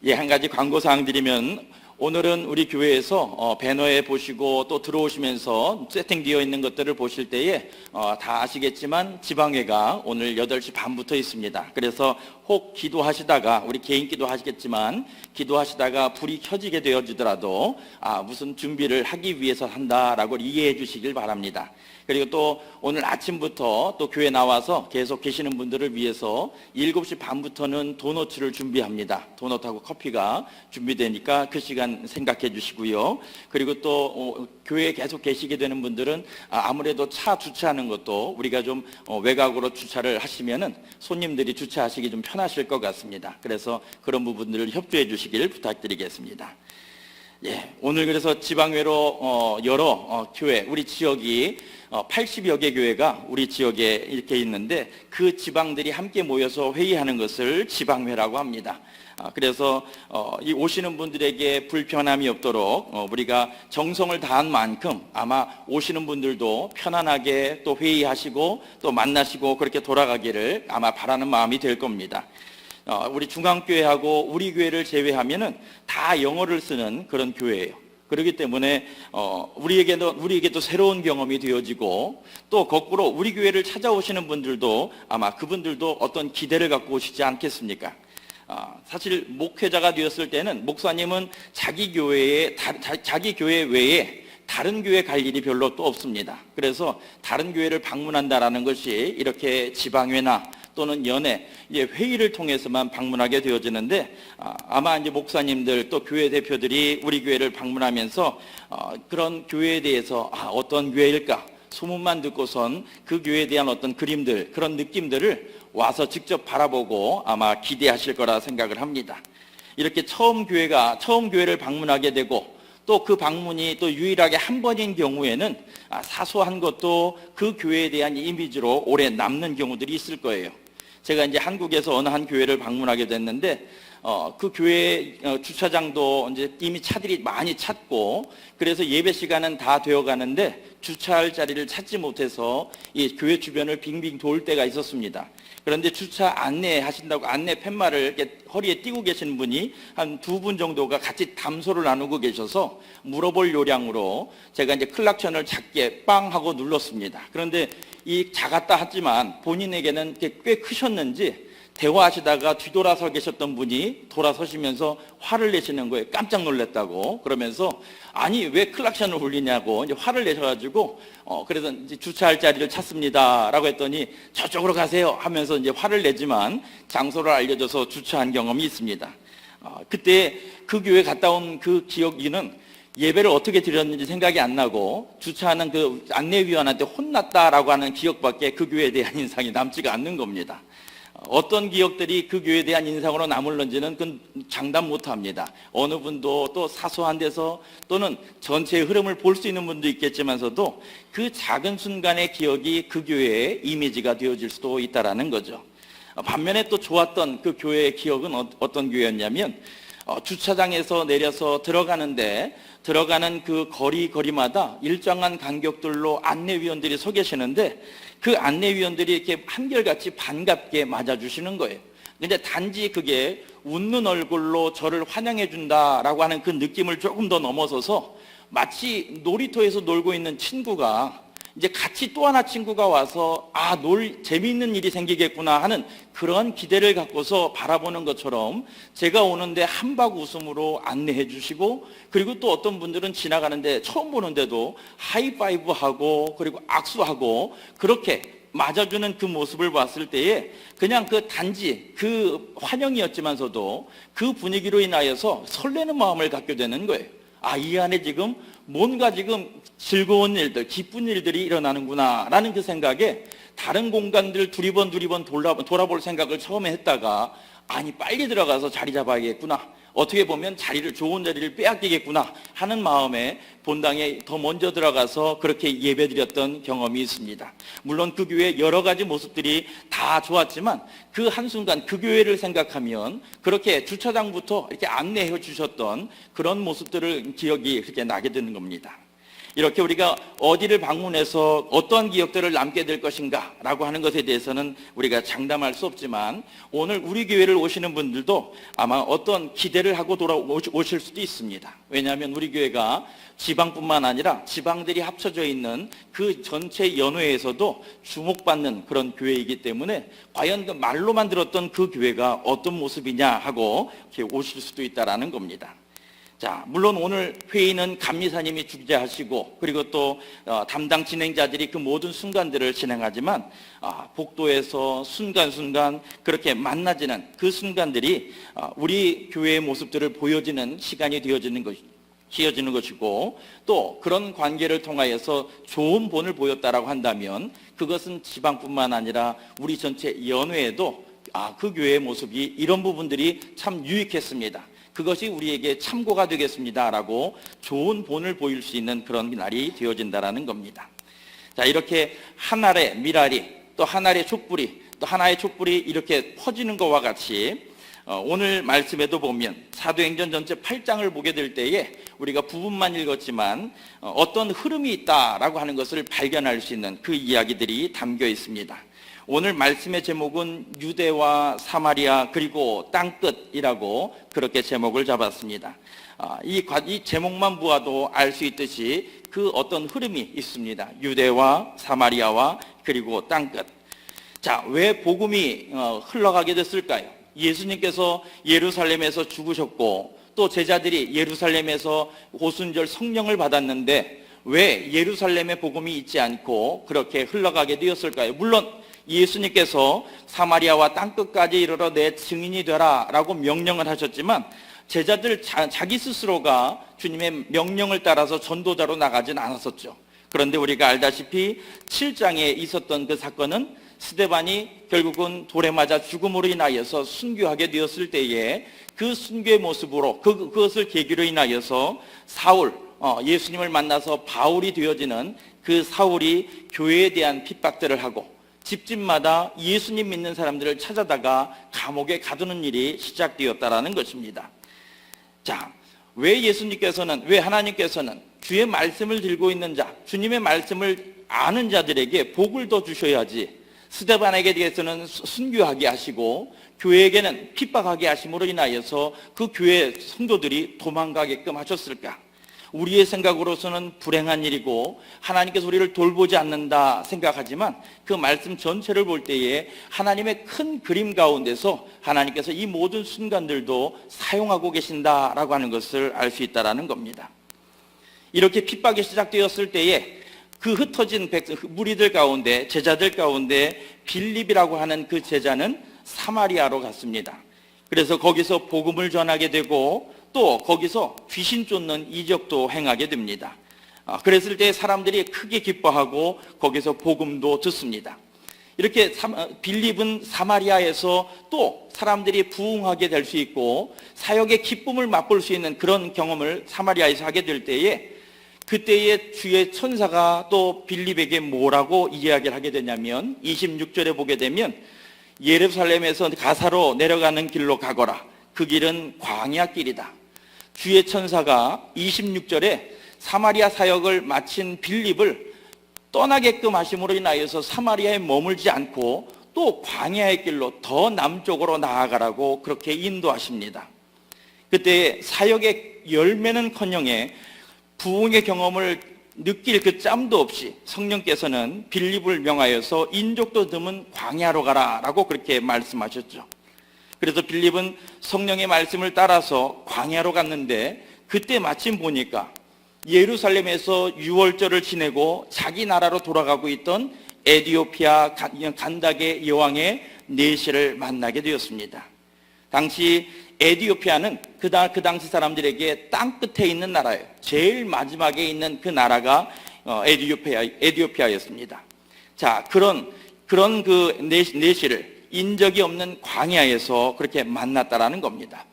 예, 한 가지 광고사항 드리면, 오늘은 우리 교회에서 배너에 보시고 또 들어오시면서 세팅되어 있는 것들을 보실 때에 다 아시겠지만 지방회가 오늘 8시 반부터 있습니다. 그래서 혹 기도하시다가, 우리 개인 기도 하시겠지만 기도하시다가 불이 켜지게 되어지더라도 무슨 준비를 하기 위해서 한다라고 이해해 주시길 바랍니다. 그리고 또 오늘 아침부터 또 교회 나와서 계속 계시는 분들을 위해서 7시 반부터는 도너츠를 준비합니다. 도넛하고 커피가 준비되니까 그 시간 생각해 주시고요. 그리고 또 교회에 계속 계시게 되는 분들은 아무래도 차 주차하는 것도 우리가 좀 외곽으로 주차를 하시면은 손님들이 주차하시기 좀 편하실 것 같습니다. 그래서 그런 부분들을 협조해 주시길 부탁드리겠습니다. 예, 오늘 그래서 지방회로 여러 교회, 우리 지역이 80여 개 교회가 우리 지역에 이렇게 있는데, 그 지방들이 함께 모여서 회의하는 것을 지방회라고 합니다. 그래서 이 오시는 분들에게 불편함이 없도록 우리가 정성을 다한 만큼 아마 오시는 분들도 편안하게 또 회의하시고 또 만나시고 그렇게 돌아가기를 아마 바라는 마음이 될 겁니다. 우리 중앙교회하고 우리 교회를 제외하면은 다 영어를 쓰는 그런 교회예요. 그렇기 때문에 우리에게도 새로운 경험이 되어지고, 또 거꾸로 우리 교회를 찾아오시는 분들도 아마 그분들도 어떤 기대를 갖고 오시지 않겠습니까? 사실 목회자가 되었을 때는 목사님은 자기 교회 외에 다른 교회 갈 일이 별로 또 없습니다. 그래서 다른 교회를 방문한다라는 것이 이렇게 지방회나 또는 연회, 회의를 통해서만 방문하게 되어지는데, 아마 이제 목사님들 또 교회 대표들이 우리 교회를 방문하면서 그런 교회에 대해서 어떤 교회일까 소문만 듣고선 그 교회에 대한 어떤 그림들, 그런 느낌들을 와서 직접 바라보고 아마 기대하실 거라 생각을 합니다. 이렇게 처음 교회를 방문하게 되고, 또 그 방문이 또 유일하게 한 번인 경우에는 사소한 것도 그 교회에 대한 이미지로 오래 남는 경우들이 있을 거예요. 제가 이제 한국에서 어느 한 교회를 방문하게 됐는데, 그 교회 주차장도 이제 이미 차들이 많이 찼고, 그래서 예배 시간은 다 되어 가는데 주차할 자리를 찾지 못해서 이 교회 주변을 빙빙 돌 때가 있었습니다. 그런데 주차 안내하신다고 안내 팻말을 이렇게 허리에 띄고 계신 분이 한 2분 정도가 같이 담소를 나누고 계셔서 물어볼 요량으로 제가 이제 클락션을 작게 빵 하고 눌렀습니다. 그런데 이 작았다 하지만 본인에게는 꽤 크셨는지 대화하시다가 뒤돌아서 계셨던 분이 돌아서시면서 화를 내시는 거예요. 깜짝 놀랐다고. 그러면서 아니 왜 클락션을 울리냐고 이제 화를 내셔가지고 그래서 이제 주차할 자리를 찾습니다라고 했더니 저쪽으로 가세요 하면서 이제 화를 내지만 장소를 알려줘서 주차한 경험이 있습니다. 그때 그 교회 갔다 온 그 기억이는 예배를 어떻게 드렸는지 생각이 안 나고 주차하는 그 안내위원한테 혼났다라고 하는 기억밖에 그 교회에 대한 인상이 남지가 않는 겁니다. 어떤 기억들이 그 교회에 대한 인상으로 남을는지는 그건 장담 못합니다. 어느 분도 또 사소한 데서 또는 전체의 흐름을 볼 수 있는 분도 있겠지만서도 그 작은 순간의 기억이 그 교회의 이미지가 되어질 수도 있다는 거죠. 반면에 또 좋았던 그 교회의 기억은 어떤 교회였냐면, 주차장에서 내려서 들어가는 그 거리마다 일정한 간격들로 안내위원들이 서 계시는데, 그 안내위원들이 이렇게 한결같이 반갑게 맞아주시는 거예요. 근데 단지 그게 웃는 얼굴로 저를 환영해 준다라고 하는 그 느낌을 조금 더 넘어서서 마치 놀이터에서 놀고 있는 친구가 이제 같이 또 하나 친구가 와서 재미있는 일이 생기겠구나 하는 그런 기대를 갖고서 바라보는 것처럼 제가 오는데 한박 웃음으로 안내해 주시고, 그리고 또 어떤 분들은 지나가는데 처음 보는데도 하이파이브하고 그리고 악수하고 그렇게 맞아주는 그 모습을 봤을 때에 그냥 단지 그 환영이었지만서도 그 분위기로 인하여서 설레는 마음을 갖게 되는 거예요. 이 안에 지금 뭔가 즐거운 일들, 기쁜 일들이 일어나는구나 라는 그 생각에 다른 공간들 두리번 돌아볼 생각을 처음에 했다가 아니 빨리 들어가서 자리 잡아야겠구나, 어떻게 보면 좋은 자리를 빼앗기겠구나 하는 마음에 본당에 더 먼저 들어가서 그렇게 예배드렸던 경험이 있습니다. 물론 그 교회 여러 가지 모습들이 다 좋았지만 그 한순간 그 교회를 생각하면 그렇게 주차장부터 이렇게 안내해 주셨던 그런 모습들을 기억이 그렇게 나게 되는 겁니다. 이렇게 우리가 어디를 방문해서 어떠한 기억들을 남게 될 것인가 라고 하는 것에 대해서는 우리가 장담할 수 없지만 오늘 우리 교회를 오시는 분들도 아마 어떤 기대를 하고 돌아오실 수도 있습니다. 왜냐하면 우리 교회가 지방뿐만 아니라 지방들이 합쳐져 있는 그 전체 연회에서도 주목받는 그런 교회이기 때문에 과연 그 말로만 들었던 그 교회가 어떤 모습이냐 하고 이렇게 오실 수도 있다는 겁니다. 자, 물론 오늘 회의는 감리사님이 주재하시고 그리고 또 담당 진행자들이 그 모든 순간들을 진행하지만 복도에서 순간순간 그렇게 만나지는 그 순간들이 우리 교회의 모습들을 보여지는 시간이 되어지는 것이고 또 그런 관계를 통하여서 좋은 본을 보였다라고 한다면 그것은 지방뿐만 아니라 우리 전체 연회에도 그 교회의 모습이 이런 부분들이 참 유익했습니다, 그것이 우리에게 참고가 되겠습니다라고 좋은 본을 보일 수 있는 그런 날이 되어진다라는 겁니다. 자, 이렇게 한 알의 밀알이 또 한 알의 촛불이 또 하나의 촛불이 이렇게 퍼지는 것과 같이 오늘 말씀에도 보면 사도행전 전체 8장을 보게 될 때에 우리가 부분만 읽었지만 어떤 흐름이 있다라고 하는 것을 발견할 수 있는 그 이야기들이 담겨 있습니다. 오늘 말씀의 제목은 유대와 사마리아 그리고 땅끝이라고 그렇게 제목을 잡았습니다. 이 제목만 보아도 알 수 있듯이 그 어떤 흐름이 있습니다. 유대와 사마리아와 그리고 땅끝. 자, 왜 복음이 흘러가게 됐을까요? 예수님께서 예루살렘에서 죽으셨고 또 제자들이 예루살렘에서 오순절 성령을 받았는데 왜 예루살렘에 복음이 있지 않고 그렇게 흘러가게 되었을까요? 물론 예수님께서 사마리아와 땅끝까지 이르러 내 증인이 되라 라고 명령을 하셨지만 제자들 자기 스스로가 주님의 명령을 따라서 전도자로 나가진 않았었죠. 그런데 우리가 알다시피 7장에 있었던 그 사건은 스데반이 결국은 돌에 맞아 죽음으로 인하여서 순교하게 되었을 때에 그 순교의 모습으로 그것을 계기로 인하여서 사울, 예수님을 만나서 바울이 되어지는 그 사울이 교회에 대한 핍박들을 하고 집집마다 예수님 믿는 사람들을 찾아다가 감옥에 가두는 일이 시작되었다라는 것입니다. 자, 왜 하나님께서는 주의 말씀을 들고 있는 자, 주님의 말씀을 아는 자들에게 복을 더 주셔야지 스데반에게 대해서는 순교하게 하시고 교회에게는 핍박하게 하심으로 인하여서 그 교회 성도들이 도망가게끔 하셨을까? 우리의 생각으로서는 불행한 일이고 하나님께서 우리를 돌보지 않는다 생각하지만 그 말씀 전체를 볼 때에 하나님의 큰 그림 가운데서 하나님께서 이 모든 순간들도 사용하고 계신다라고 하는 것을 알 수 있다는 겁니다. 이렇게 핍박이 시작되었을 때에 그 흩어진 무리들 가운데 제자들 가운데 빌립이라고 하는 그 제자는 사마리아로 갔습니다. 그래서 거기서 복음을 전하게 되고 또 거기서 귀신 쫓는 이적도 행하게 됩니다. 그랬을 때 사람들이 크게 기뻐하고 거기서 복음도 듣습니다. 이렇게 빌립은 사마리아에서 또 사람들이 부흥하게 될 수 있고 사역의 기쁨을 맛볼 수 있는 그런 경험을 사마리아에서 하게 될 때에 그때에 주의 천사가 또 빌립에게 뭐라고 이야기를 하게 되냐면 26절에 보게 되면 예루살렘에서 가사로 내려가는 길로 가거라. 그 길은 광야 길이다. 주의 천사가 26절에 사마리아 사역을 마친 빌립을 떠나게끔 하심으로 인하여서 사마리아에 머물지 않고 또 광야의 길로 더 남쪽으로 나아가라고 그렇게 인도하십니다. 그때 사역의 열매는커녕에 부흥의 경험을 느낄 그 짬도 없이 성령께서는 빌립을 명하여서 인족도 드문 광야로 가라라고 그렇게 말씀하셨죠. 그래서 빌립은 성령의 말씀을 따라서 광야로 갔는데 그때 마침 보니까 예루살렘에서 유월절을 지내고 자기 나라로 돌아가고 있던 에디오피아 간닥의 여왕의 내시를 만나게 되었습니다. 당시 에디오피아는 그 당시 사람들에게 땅 끝에 있는 나라예요. 제일 마지막에 있는 그 나라가 에디오피아였습니다. 자, 그런 그런 그 내시를 인적이 없는 광야에서 그렇게 만났다라는 겁니다.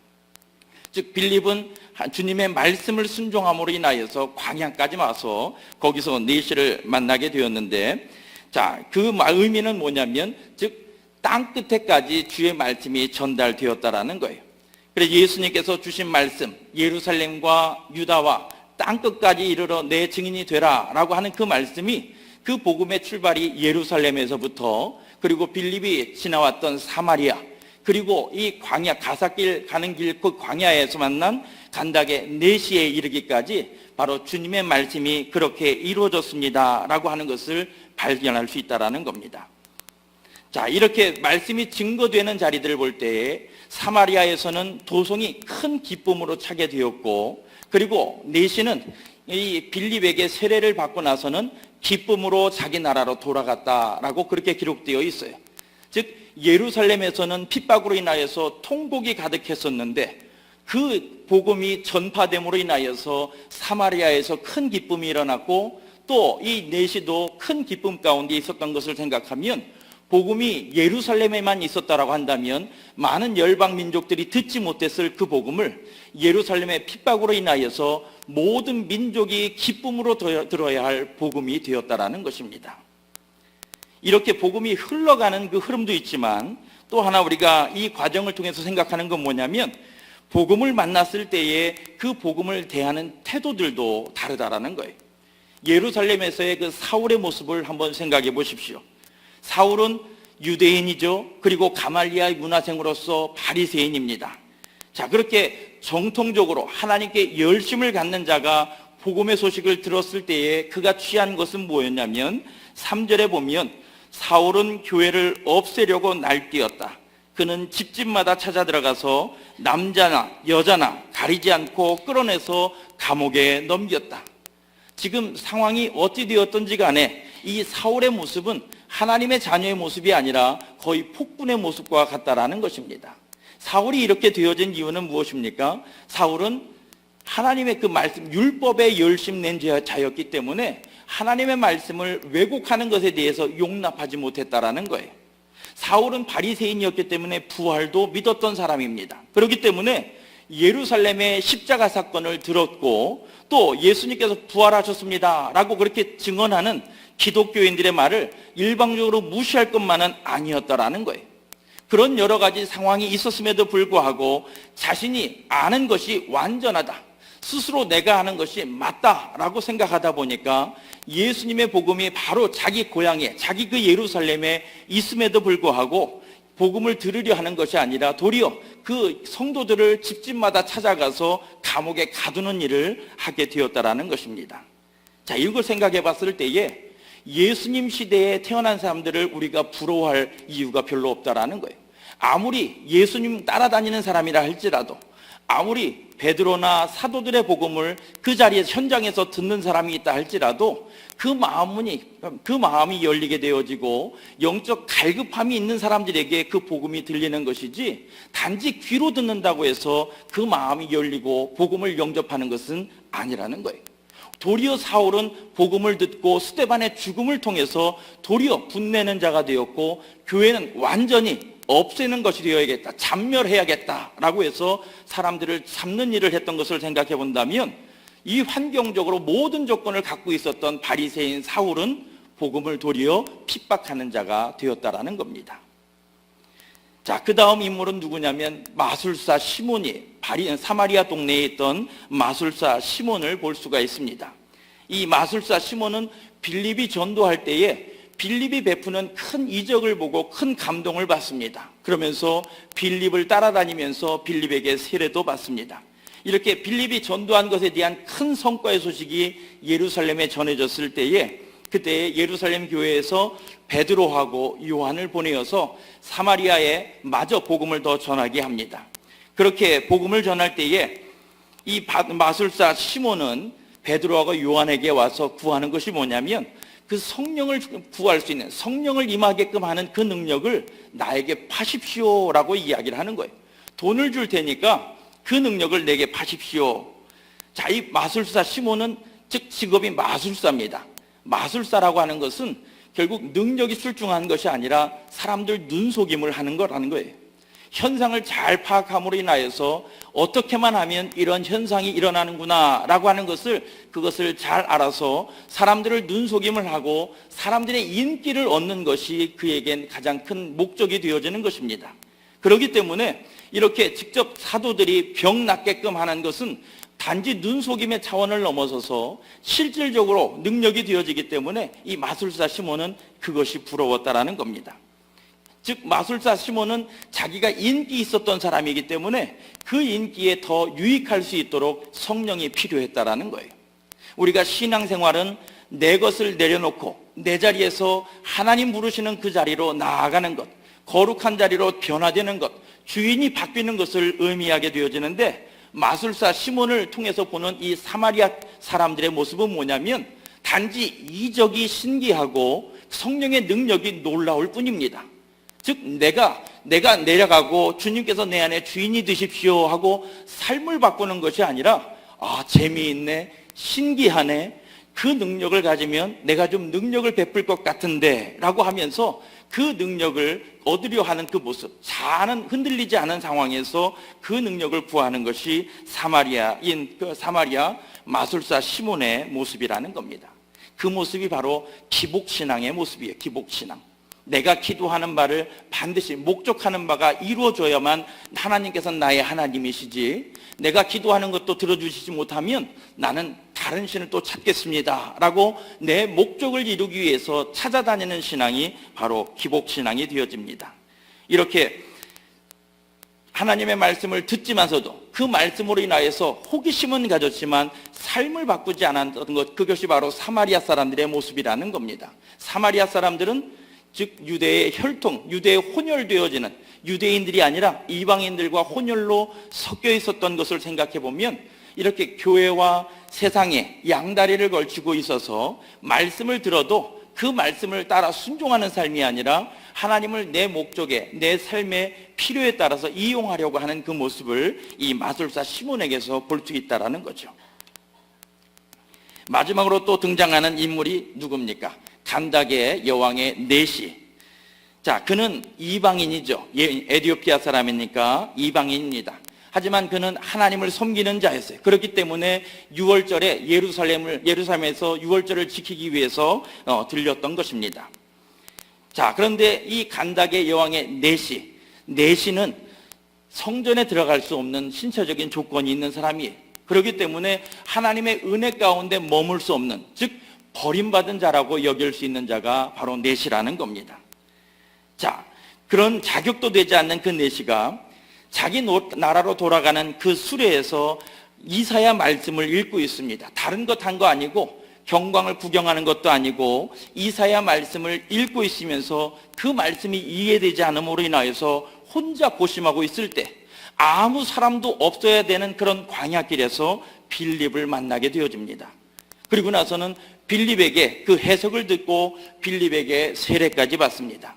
즉 빌립은 주님의 말씀을 순종함으로 인하여서 광야까지 와서 거기서 내시를 만나게 되었는데, 자, 그 의미는 뭐냐면 즉 땅 끝에까지 주의 말씀이 전달되었다라는 거예요. 그래서 예수님께서 주신 말씀, 예루살렘과 유다와 땅 끝까지 이르러 내 증인이 되라 라고 하는 그 말씀이, 그 복음의 출발이 예루살렘에서부터, 그리고 빌립이 지나왔던 사마리아, 그리고 이 광야, 가사길 가는 길 그 광야에서 만난 간닥의 내시에 이르기까지 바로 주님의 말씀이 그렇게 이루어졌습니다 라고 하는 것을 발견할 수 있다는 겁니다. 자, 이렇게 말씀이 증거되는 자리들을 볼 때에 사마리아에서는 도성이 큰 기쁨으로 차게 되었고, 그리고 내시는 이 빌립에게 세례를 받고 나서는 기쁨으로 자기 나라로 돌아갔다라고 그렇게 기록되어 있어요. 즉 예루살렘에서는 핍박으로 인하여서 통곡이 가득했었는데, 그 복음이 전파됨으로 인하여서 사마리아에서 큰 기쁨이 일어났고, 또 이 내시도 큰 기쁨 가운데 있었던 것을 생각하면, 복음이 예루살렘에만 있었다라고 한다면 많은 열방 민족들이 듣지 못했을 그 복음을 예루살렘의 핍박으로 인하여서 모든 민족이 기쁨으로 들어야 할 복음이 되었다라는 것입니다. 이렇게 복음이 흘러가는 그 흐름도 있지만, 또 하나 우리가 이 과정을 통해서 생각하는 건 뭐냐면, 복음을 만났을 때에 그 복음을 대하는 태도들도 다르다라는 거예요. 예루살렘에서의 그 사울의 모습을 한번 생각해 보십시오. 사울은 유대인이죠. 그리고 가말리아의 문화생으로서 바리새인입니다. 자, 그렇게 정통적으로 하나님께 열심을 갖는 자가 복음의 소식을 들었을 때에 그가 취한 것은 뭐였냐면, 3절에 보면 사울은 교회를 없애려고 날뛰었다. 그는 집집마다 찾아 들어가서 남자나 여자나 가리지 않고 끌어내서 감옥에 넘겼다. 지금 상황이 어찌 되었든지 간에 이 사울의 모습은 하나님의 자녀의 모습이 아니라 거의 폭군의 모습과 같다라는 것입니다. 사울이 이렇게 되어진 이유는 무엇입니까? 사울은 하나님의 그 말씀, 율법에 열심 낸 자였기 때문에 하나님의 말씀을 왜곡하는 것에 대해서 용납하지 못했다라는 거예요. 사울은 바리새인이었기 때문에 부활도 믿었던 사람입니다. 그렇기 때문에 예루살렘의 십자가 사건을 들었고, 또 예수님께서 부활하셨습니다 라고 그렇게 증언하는 기독교인들의 말을 일방적으로 무시할 것만은 아니었다라는 거예요. 그런 여러 가지 상황이 있었음에도 불구하고 자신이 아는 것이 완전하다, 스스로 내가 아는 것이 맞다라고 생각하다 보니까 예수님의 복음이 바로 자기 고향에, 자기 그 예루살렘에 있음에도 불구하고 복음을 들으려 하는 것이 아니라 도리어 그 성도들을 집집마다 찾아가서 감옥에 가두는 일을 하게 되었다라는 것입니다. 자, 이걸 생각해 봤을 때에 예수님 시대에 태어난 사람들을 우리가 부러워할 이유가 별로 없다라는 거예요. 아무리 예수님 따라다니는 사람이라 할지라도, 아무리 베드로나 사도들의 복음을 그 자리에서 현장에서 듣는 사람이 있다 할지라도 그 마음이 열리게 되어지고 영적 갈급함이 있는 사람들에게 그 복음이 들리는 것이지, 단지 귀로 듣는다고 해서 그 마음이 열리고 복음을 영접하는 것은 아니라는 거예요. 도리어 사울은 복음을 듣고 스데반의 죽음을 통해서 도리어 분내는 자가 되었고, 교회는 완전히 없애는 것이 되어야겠다, 잔멸해야겠다라고 해서 사람들을 잡는 일을 했던 것을 생각해 본다면, 이 환경적으로 모든 조건을 갖고 있었던 바리새인 사울은 복음을 도리어 핍박하는 자가 되었다라는 겁니다. 자, 그 다음 인물은 누구냐면 마술사 시몬이, 사마리아 동네에 있던 마술사 시몬을 볼 수가 있습니다. 이 마술사 시몬은 빌립이 전도할 때에 빌립이 베푸는 큰 이적을 보고 큰 감동을 받습니다. 그러면서 빌립을 따라다니면서 빌립에게 세례도 받습니다. 이렇게 빌립이 전도한 것에 대한 큰 성과의 소식이 예루살렘에 전해졌을 때에, 그때 예루살렘 교회에서 베드로하고 요한을 보내어서 사마리아에 마저 복음을 더 전하게 합니다. 그렇게 복음을 전할 때에 이 마술사 시몬은 베드로하고 요한에게 와서 구하는 것이 뭐냐면, 그 성령을 구할 수 있는, 성령을 임하게끔 하는 그 능력을 나에게 파십시오라고 이야기를 하는 거예요. 돈을 줄 테니까 그 능력을 내게 파십시오. 자, 이 마술사 시몬은 즉 직업이 마술사입니다. 마술사라고 하는 것은 결국 능력이 출중한 것이 아니라 사람들 눈속임을 하는 거라는 거예요. 현상을 잘 파악함으로 인하여서 어떻게만 하면 이런 현상이 일어나는구나 라고 하는 그것을 잘 알아서 사람들을 눈속임을 하고 사람들의 인기를 얻는 것이 그에겐 가장 큰 목적이 되어지는 것입니다. 그렇기 때문에 이렇게 직접 사도들이 병 낫게끔 하는 것은 단지 눈속임의 차원을 넘어서서 실질적으로 능력이 되어지기 때문에 이 마술사 시몬은 그것이 부러웠다라는 겁니다. 즉 마술사 시몬은 자기가 인기 있었던 사람이기 때문에 그 인기에 더 유익할 수 있도록 성령이 필요했다라는 거예요. 우리가 신앙생활은 내 것을 내려놓고 내 자리에서 하나님 부르시는 그 자리로 나아가는 것, 거룩한 자리로 변화되는 것, 주인이 바뀌는 것을 의미하게 되어지는데, 마술사 시몬을 통해서 보는 이 사마리아 사람들의 모습은 뭐냐면 단지 이적이 신기하고 성령의 능력이 놀라울 뿐입니다. 즉 내가 내려가고 주님께서 내 안에 주인이 되십시오 하고 삶을 바꾸는 것이 아니라 재미있네, 신기하네, 그 능력을 가지면 내가 좀 능력을 베풀 것 같은데 라고 하면서 그 능력을 얻으려 하는 그 모습, 자아는 흔들리지 않은 상황에서 그 능력을 구하는 것이 사마리아 마술사 시몬의 모습이라는 겁니다. 그 모습이 바로 기복신앙의 모습이에요. 기복신앙. 내가 기도하는 바를 반드시 목적하는 바가 이루어져야만 하나님께서는 나의 하나님이시지, 내가 기도하는 것도 들어주시지 못하면 나는 다른 신을 또 찾겠습니다 라고 내 목적을 이루기 위해서 찾아다니는 신앙이 바로 기복신앙이 되어집니다. 이렇게 하나님의 말씀을 듣지만서도 그 말씀으로 인하여서 호기심은 가졌지만 삶을 바꾸지 않았던 것, 그것이 바로 사마리아 사람들의 모습이라는 겁니다. 사마리아 사람들은 즉 유대의 혈통, 유대의 혼혈되어지는, 유대인들이 아니라 이방인들과 혼혈로 섞여 있었던 것을 생각해 보면 이렇게 교회와 세상에 양다리를 걸치고 있어서 말씀을 들어도 그 말씀을 따라 순종하는 삶이 아니라 하나님을 내 목적에, 내 삶의 필요에 따라서 이용하려고 하는 그 모습을 이 마술사 시몬에게서 볼 수 있다는 거죠. 마지막으로 또 등장하는 인물이 누굽니까? 간닥의 여왕의 내시. 자, 그는 이방인이죠. 에티오피아 사람이니까 이방인입니다. 하지만 그는 하나님을 섬기는 자였어요. 그렇기 때문에 유월절에 예루살렘에서 유월절을 지키기 위해서 들렸던 것입니다. 자, 그런데 이 간닥의 여왕의 내시는 성전에 들어갈 수 없는 신체적인 조건이 있는 사람이에요. 그렇기 때문에 하나님의 은혜 가운데 머물 수 없는, 즉 버림받은 자라고 여길 수 있는 자가 바로 내시라는 겁니다. 자, 그런 자격도 되지 않는 그 내시가 자기 나라로 돌아가는 그 수레에서 이사야 말씀을 읽고 있습니다. 다른 것 한 거 아니고 경광을 구경하는 것도 아니고 이사야 말씀을 읽고 있으면서 그 말씀이 이해되지 않음으로 인하여서 혼자 고심하고 있을 때 아무 사람도 없어야 되는 그런 광야길에서 빌립을 만나게 되어집니다. 그리고 나서는 빌립에게 그 해석을 듣고 빌립에게 세례까지 받습니다.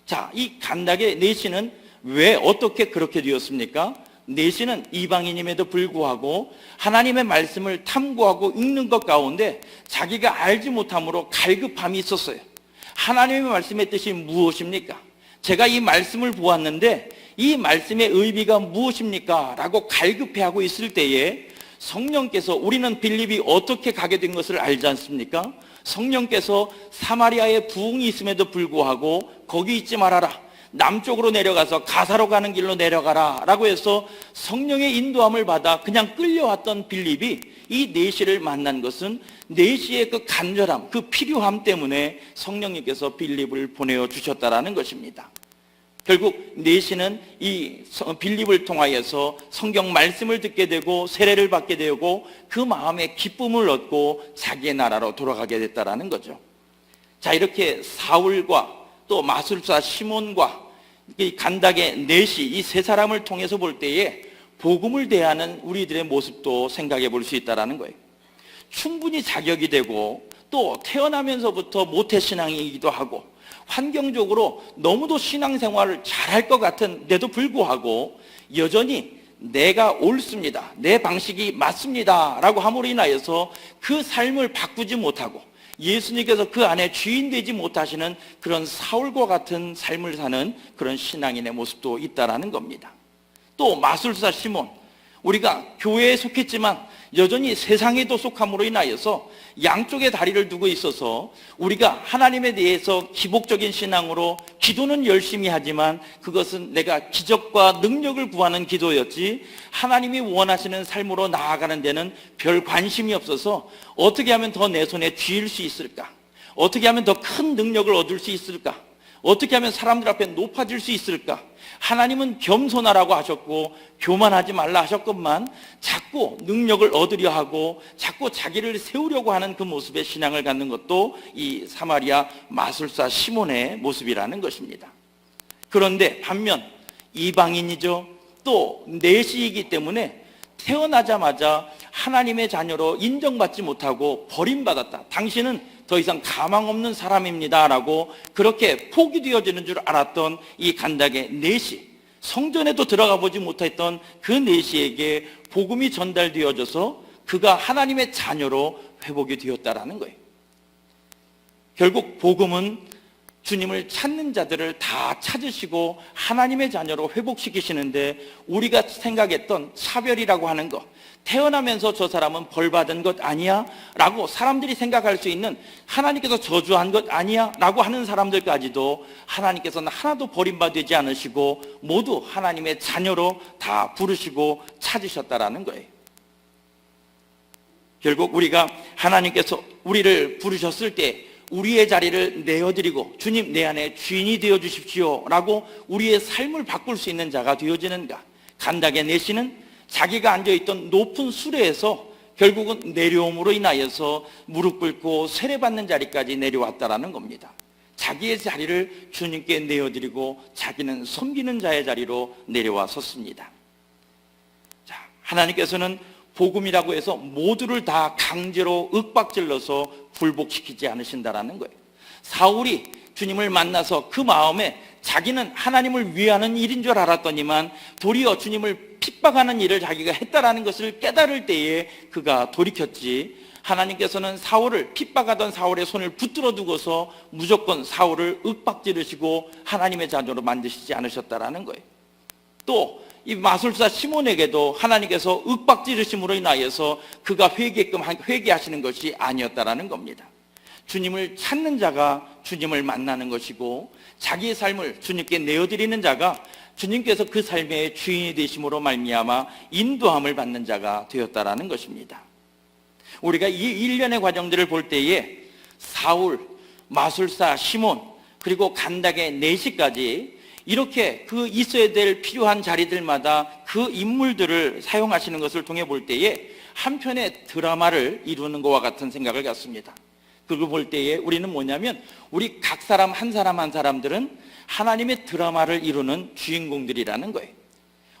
자, 이 간닥의 내시는 왜 어떻게 그렇게 되었습니까? 내시는 이방인임에도 불구하고 하나님의 말씀을 탐구하고 읽는 것 가운데 자기가 알지 못함으로 갈급함이 있었어요. 하나님의 말씀의 뜻이 무엇입니까? 제가 이 말씀을 보았는데 이 말씀의 의미가 무엇입니까? 라고 갈급해하고 있을 때에 성령께서, 우리는 빌립이 어떻게 가게 된 것을 알지 않습니까? 성령께서 사마리아에 부흥이 있음에도 불구하고 거기 있지 말아라, 남쪽으로 내려가서 가사로 가는 길로 내려가라 라고 해서 성령의 인도함을 받아 그냥 끌려왔던 빌립이 이 내시를 만난 것은 내시의 그 간절함, 그 필요함 때문에 성령님께서 빌립을 보내어 주셨다라는 것입니다. 결국 내시는 이 빌립을 통하여서 성경 말씀을 듣게 되고 세례를 받게 되고 그 마음에 기쁨을 얻고 자기의 나라로 돌아가게 됐다라는 거죠. 자, 이렇게 사울과 또 마술사 시몬과 이 간닥의 내시, 이 세 사람을 통해서 볼 때에 복음을 대하는 우리들의 모습도 생각해 볼 수 있다는 거예요. 충분히 자격이 되고 또 태어나면서부터 모태신앙이기도 하고 환경적으로 너무도 신앙생활을 잘할 것 같은데도 불구하고 여전히 내가 옳습니다, 내 방식이 맞습니다 라고 함으로 인하여서 그 삶을 바꾸지 못하고 예수님께서 그 안에 주인 되지 못하시는 그런 사울과 같은 삶을 사는 그런 신앙인의 모습도 있다라는 겁니다. 또 마술사 시몬, 우리가 교회에 속했지만 여전히 세상에도 속함으로 인하여서 양쪽에 다리를 두고 있어서 우리가 하나님에 대해서 기복적인 신앙으로 기도는 열심히 하지만 그것은 내가 기적과 능력을 구하는 기도였지 하나님이 원하시는 삶으로 나아가는 데는 별 관심이 없어서 어떻게 하면 더 내 손에 쥐일 수 있을까? 어떻게 하면 더 큰 능력을 얻을 수 있을까? 어떻게 하면 사람들 앞에 높아질 수 있을까? 하나님은 겸손하라고 하셨고 교만하지 말라 하셨건만 자꾸 능력을 얻으려 하고 자꾸 자기를 세우려고 하는 그 모습의 신앙을 갖는 것도 이 사마리아 마술사 시몬의 모습이라는 것입니다. 그런데 반면 이방인이죠. 또 내시이기 때문에 태어나자마자 하나님의 자녀로 인정받지 못하고 버림받았다. 당신은 더 이상 가망 없는 사람입니다 라고 그렇게 포기되어지는 줄 알았던 이 간닥의 내시, 성전에도 들어가 보지 못했던 그 내시에게 복음이 전달되어져서 그가 하나님의 자녀로 회복이 되었다라는 거예요. 결국 복음은 주님을 찾는 자들을 다 찾으시고 하나님의 자녀로 회복시키시는데 우리가 생각했던 차별이라고 하는 것, 태어나면서 저 사람은 벌받은 것 아니야? 라고 사람들이 생각할 수 있는 하나님께서 저주한 것 아니야? 라고 하는 사람들까지도 하나님께서는 하나도 버림받지 않으시고 모두 하나님의 자녀로 다 부르시고 찾으셨다라는 거예요. 결국 우리가 하나님께서 우리를 부르셨을 때 우리의 자리를 내어드리고 주님 내 안에 주인이 되어주십시오 라고 우리의 삶을 바꿀 수 있는 자가 되어지는가? 간닥의 내시는 자기가 앉아있던 높은 수레에서 결국은 내려옴으로 인하여서 무릎 꿇고 세례받는 자리까지 내려왔다라는 겁니다. 자기의 자리를 주님께 내어드리고 자기는 섬기는 자의 자리로 내려와 섰습니다. 자, 하나님께서는 복음이라고 해서 모두를 다 강제로 윽박질러서 굴복시키지 않으신다라는 거예요. 사울이 주님을 만나서 그 마음에 자기는 하나님을 위하는 일인 줄 알았더니만 도리어 주님을 핍박하는 일을 자기가 했다라는 것을 깨달을 때에 그가 돌이켰지, 하나님께서는 사울을 핍박하던 사울의 손을 붙들어 두고서 무조건 사울을 윽박지르시고 하나님의 자녀로 만드시지 않으셨다라는 거예요. 또 이 마술사 시몬에게도 하나님께서 윽박지르심으로 인하여서 그가 회개하시는 것이 아니었다라는 겁니다. 주님을 찾는 자가 주님을 만나는 것이고 자기의 삶을 주님께 내어드리는 자가 주님께서 그 삶의 주인이 되심으로 말미암아 인도함을 받는 자가 되었다라는 것입니다. 우리가 이 일련의 과정들을 볼 때에 사울, 마술사 시몬, 그리고 간닥의 내시까지 이렇게 그 있어야 될 필요한 자리들마다 그 인물들을 사용하시는 것을 통해 볼 때에 한편의 드라마를 이루는 것과 같은 생각을 갖습니다. 그걸 볼 때에 우리는 뭐냐면 우리 각 사람 한 사람들은 하나님의 드라마를 이루는 주인공들이라는 거예요.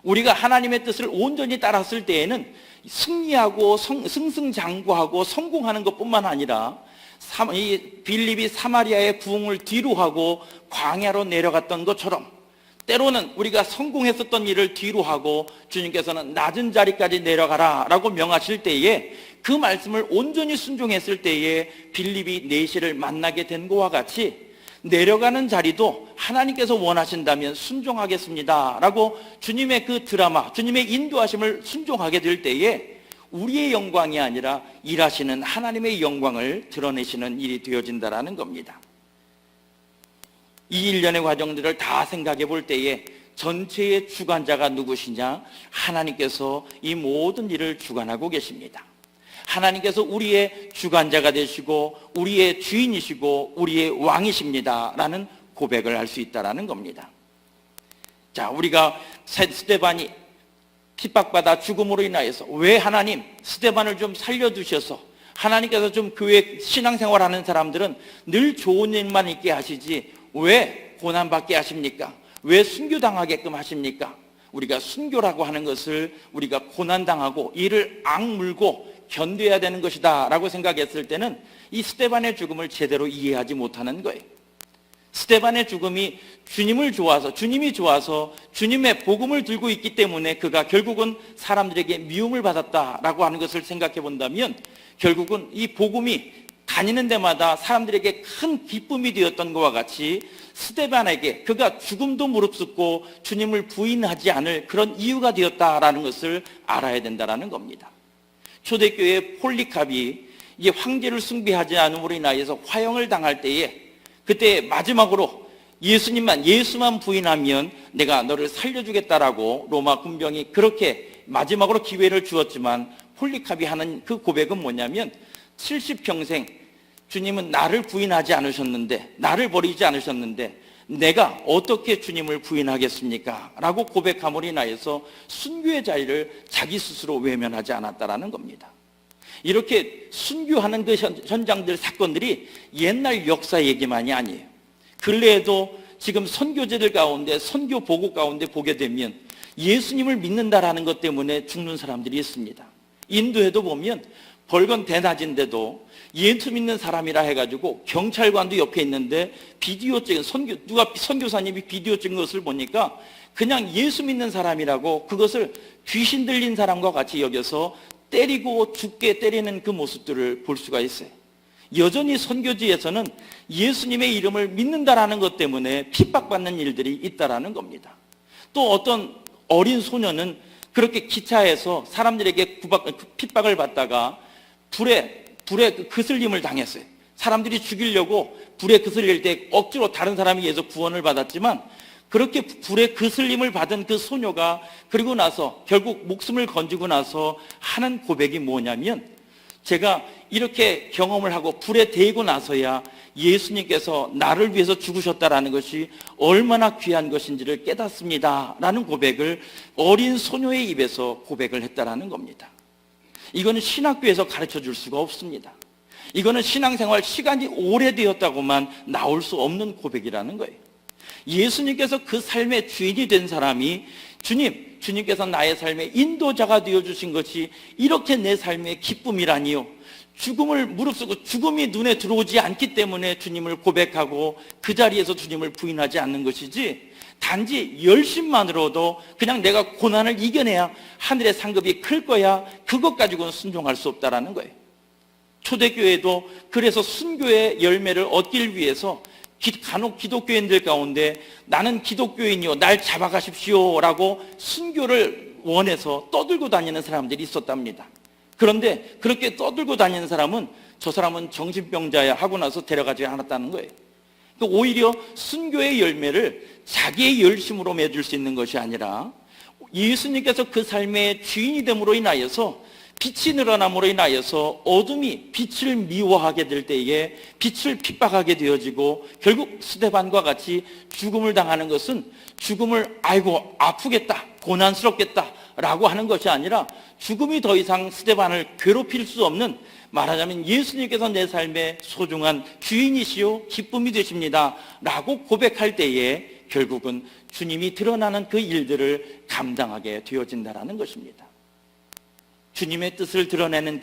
우리가 하나님의 뜻을 온전히 따랐을 때에는 승리하고 승승장구하고 성공하는 것뿐만 아니라 이 빌립이 사마리아의 부흥을 뒤로 하고 광야로 내려갔던 것처럼 때로는 우리가 성공했었던 일을 뒤로 하고 주님께서는 낮은 자리까지 내려가라 라고 명하실 때에 그 말씀을 온전히 순종했을 때에 빌립이 내시를 만나게 된 것과 같이 내려가는 자리도 하나님께서 원하신다면 순종하겠습니다 라고 주님의 그 드라마, 주님의 인도하심을 순종하게 될 때에 우리의 영광이 아니라 일하시는 하나님의 영광을 드러내시는 일이 되어진다라는 겁니다. 이 일련의 과정들을 다 생각해 볼 때에 전체의 주관자가 누구시냐? 하나님께서 이 모든 일을 주관하고 계십니다. 하나님께서 우리의 주관자가 되시고 우리의 주인이시고 우리의 왕이십니다 라는 고백을 할 수 있다는 겁니다. 자, 우리가 스데반이 핍박받아 죽음으로 인하여서 왜 하나님 스데반을 좀 살려두셔서 하나님께서 좀 교회 신앙생활하는 사람들은 늘 좋은 일만 있게 하시지 왜 고난받게 하십니까? 왜 순교당하게끔 하십니까? 우리가 순교라고 하는 것을 우리가 고난당하고 이를 악물고 견뎌야 되는 것이다 라고 생각했을 때는 이 스데반의 죽음을 제대로 이해하지 못하는 거예요. 스데반의 죽음이 주님이 좋아서 주님의 복음을 들고 있기 때문에 그가 결국은 사람들에게 미움을 받았다라고 하는 것을 생각해 본다면 결국은 이 복음이 다니는 데마다 사람들에게 큰 기쁨이 되었던 것과 같이 스데반에게 그가 죽음도 무릅쓰고 주님을 부인하지 않을 그런 이유가 되었다라는 것을 알아야 된다는 겁니다. 초대교회 폴리캅이 이제 황제를 숭배하지 않음으로 인하여서 화형을 당할 때에 그때 마지막으로 예수만 부인하면 내가 너를 살려주겠다라고 로마 군병이 그렇게 마지막으로 기회를 주었지만 폴리캅이 하는 그 고백은 뭐냐면 70평생 주님은 나를 부인하지 않으셨는데, 나를 버리지 않으셨는데 내가 어떻게 주님을 부인하겠습니까? 라고 고백함으로 인하여서 순교의 자리를 자기 스스로 외면하지 않았다라는 겁니다. 이렇게 순교하는 그 현장들, 사건들이 옛날 역사 얘기만이 아니에요. 근래에도 지금 선교제들 가운데, 선교 보고 가운데 보게 되면 예수님을 믿는다라는 것 때문에 죽는 사람들이 있습니다. 인도에도 보면 벌건 대낮인데도 예수 믿는 사람이라 해가지고 경찰관도 옆에 있는데 비디오 찍은 선교사님이 비디오 찍은 것을 보니까 그냥 예수 믿는 사람이라고 그것을 귀신 들린 사람과 같이 여겨서 때리고 죽게 때리는 그 모습들을 볼 수가 있어요. 여전히 선교지에서는 예수님의 이름을 믿는다라는 것 때문에 핍박받는 일들이 있다라는 겁니다. 또 어떤 어린 소녀는 그렇게 기차에서 사람들에게 핍박을 받다가 불에 그슬림을 당했어요. 사람들이 죽이려고 불에 그슬릴 때 억지로 다른 사람에 의해서 구원을 받았지만 그렇게 불에 그슬림을 받은 그 소녀가 그리고 나서 결국 목숨을 건지고 나서 하는 고백이 뭐냐면, 제가 이렇게 경험을 하고 불에 데이고 나서야 예수님께서 나를 위해서 죽으셨다라는 것이 얼마나 귀한 것인지를 깨닫습니다 라는 고백을 어린 소녀의 입에서 고백을 했다라는 겁니다. 이거는 신학교에서 가르쳐 줄 수가 없습니다. 이거는 신앙생활 시간이 오래되었다고만 나올 수 없는 고백이라는 거예요. 예수님께서 그 삶의 주인이 된 사람이 주님께서 나의 삶의 인도자가 되어주신 것이 이렇게 내 삶의 기쁨이라니요. 죽음을 무릅쓰고 죽음이 눈에 들어오지 않기 때문에 주님을 고백하고 그 자리에서 주님을 부인하지 않는 것이지, 단지 열심만으로도 그냥 내가 고난을 이겨내야 하늘의 상급이 클 거야, 그것 가지고는 순종할 수 없다라는 거예요. 초대교회도 그래서 순교의 열매를 얻기 위해서 간혹 기독교인들 가운데 나는 기독교인이요, 날 잡아가십시오 라고 순교를 원해서 떠들고 다니는 사람들이 있었답니다. 그런데 그렇게 떠들고 다니는 사람은 저 사람은 정신병자야 하고 나서 데려가지 않았다는 거예요. 오히려 순교의 열매를 자기의 열심으로 맺을 수 있는 것이 아니라 예수님께서 그 삶의 주인이 됨으로 인하여서 빛이 늘어남으로 인하여서 어둠이 빛을 미워하게 될 때에 빛을 핍박하게 되어지고 결국 스데반과 같이 죽음을 당하는 것은 죽음을 아이고 아프겠다, 고난스럽겠다 라고 하는 것이 아니라 죽음이 더 이상 스데반을 괴롭힐 수 없는, 말하자면 예수님께서 내 삶의 소중한 주인이시요 기쁨이 되십니다 라고 고백할 때에 결국은 주님이 드러나는 그 일들을 감당하게 되어진다는 것입니다. 주님의 뜻을 드러내는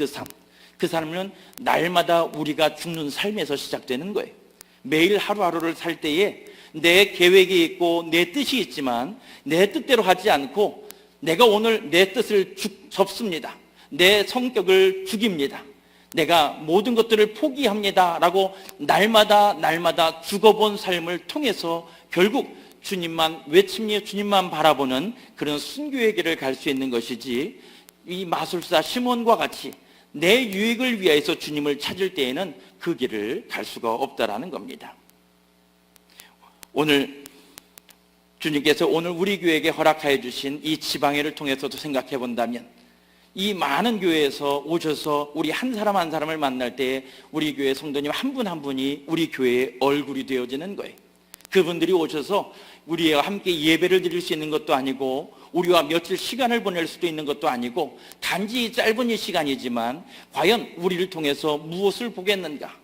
그 삶은 날마다 우리가 죽는 삶에서 시작되는 거예요. 매일 하루하루를 살 때에 내 계획이 있고 내 뜻이 있지만 내 뜻대로 하지 않고 내가 오늘 내 뜻을 접습니다, 내 성격을 죽입니다, 내가 모든 것들을 포기합니다 라고 날마다 죽어본 삶을 통해서 결국 주님만 외치며 주님만 바라보는 그런 순교의 길을 갈 수 있는 것이지, 이 마술사 시몬과 같이 내 유익을 위하여서 주님을 찾을 때에는 그 길을 갈 수가 없다라는 겁니다. 오늘 주님께서 오늘 우리 교회에게 허락하여 주신 이 지방회를 통해서도 생각해 본다면, 이 많은 교회에서 오셔서 우리 한 사람 한 사람을 만날 때 우리 교회 성도님 한 분 한 분이 우리 교회의 얼굴이 되어지는 거예요. 그분들이 오셔서 우리와 함께 예배를 드릴 수 있는 것도 아니고 우리와 며칠 시간을 보낼 수도 있는 것도 아니고 단지 짧은 이 시간이지만 과연 우리를 통해서 무엇을 보겠는가?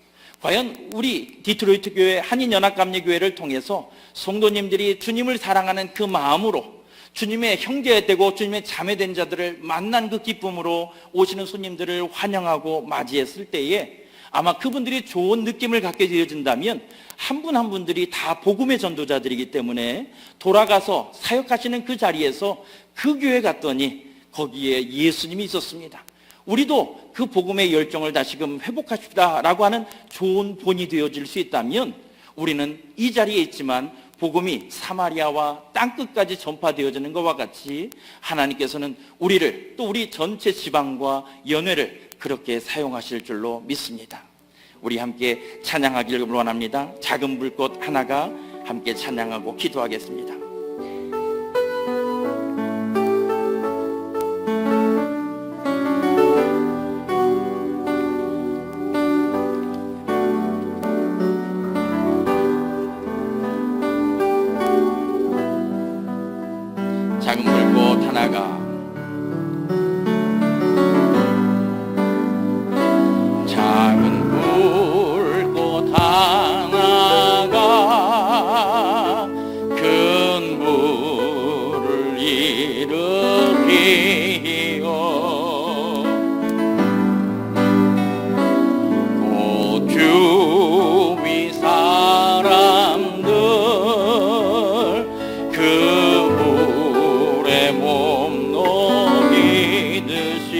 과연 우리 디트로이트 교회 한인연합감리교회를 통해서 성도님들이 주님을 사랑하는 그 마음으로 주님의 형제되고 주님의 자매된 자들을 만난 그 기쁨으로 오시는 손님들을 환영하고 맞이했을 때에 아마 그분들이 좋은 느낌을 갖게 되어진다면 한 분 한 분들이 다 복음의 전도자들이기 때문에 돌아가서 사역하시는 그 자리에서 그 교회 갔더니 거기에 예수님이 있었습니다. 우리도 그 복음의 열정을 다시금 회복하십시다라고 하는 좋은 본이 되어질 수 있다면 우리는 이 자리에 있지만 복음이 사마리아와 땅끝까지 전파되어지는 것과 같이 하나님께서는 우리를 또 우리 전체 지방과 연회를 그렇게 사용하실 줄로 믿습니다. 우리 함께 찬양하기를 원합니다. 작은 불꽃 하나가 함께 찬양하고 기도하겠습니다. 작은 불꽃 하나가 작은 불꽃 하나가 큰 불을 일으키어 곧 주위 사람들 그 불에 몸 녹이듯이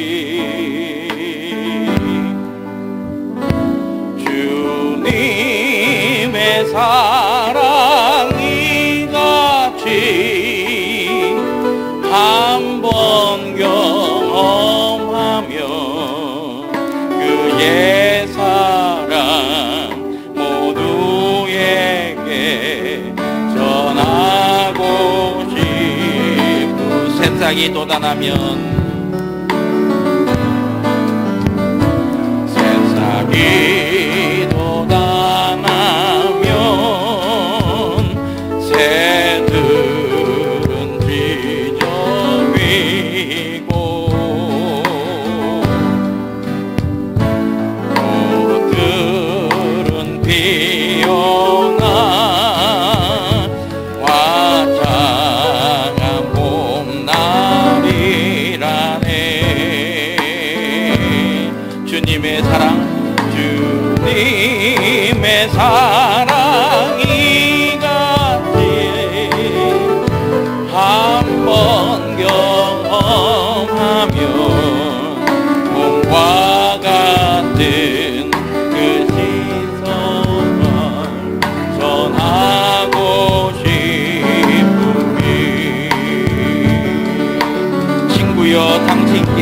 주님의 사랑이 같이 한 번 경험하면 그의 사랑 모두에게 전하고 싶고 새싹이 돋아나면 새싹이 돋아나면 새들은 지저귀고 꽃들은 피어나 화창한 봄날이라네. 주님의 사랑이 같이 한 번 경험하면 봄과 같은 그 시선을 전하고 싶으니 친구여 당신께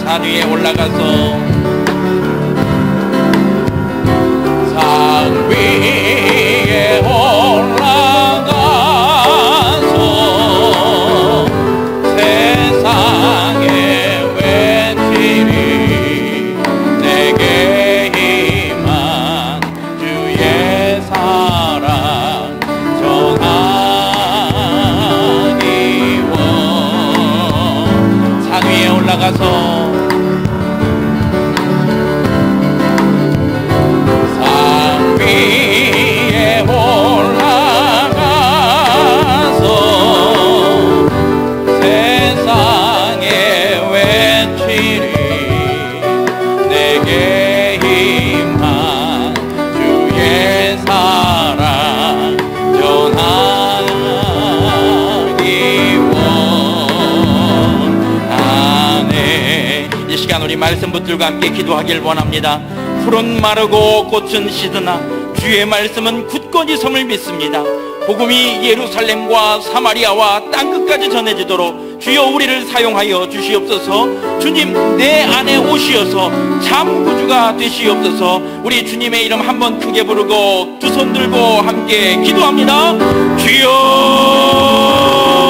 산 위에 올라가서 산 위에 올라가서 세상에 외치리 내게 임한 주의 사랑 전하기 원. 산 위에 올라가서 우리 말씀 붙들과 함께 기도하길 원합니다. 풀은 마르고 꽃은 시드나 주의 말씀은 굳건히 섬을 믿습니다. 복음이 예루살렘과 사마리아와 땅끝까지 전해지도록 주여 우리를 사용하여 주시옵소서. 주님 내 안에 오시어서 참 구주가 되시옵소서. 우리 주님의 이름 한번 크게 부르고 두 손 들고 함께 기도합니다. 주여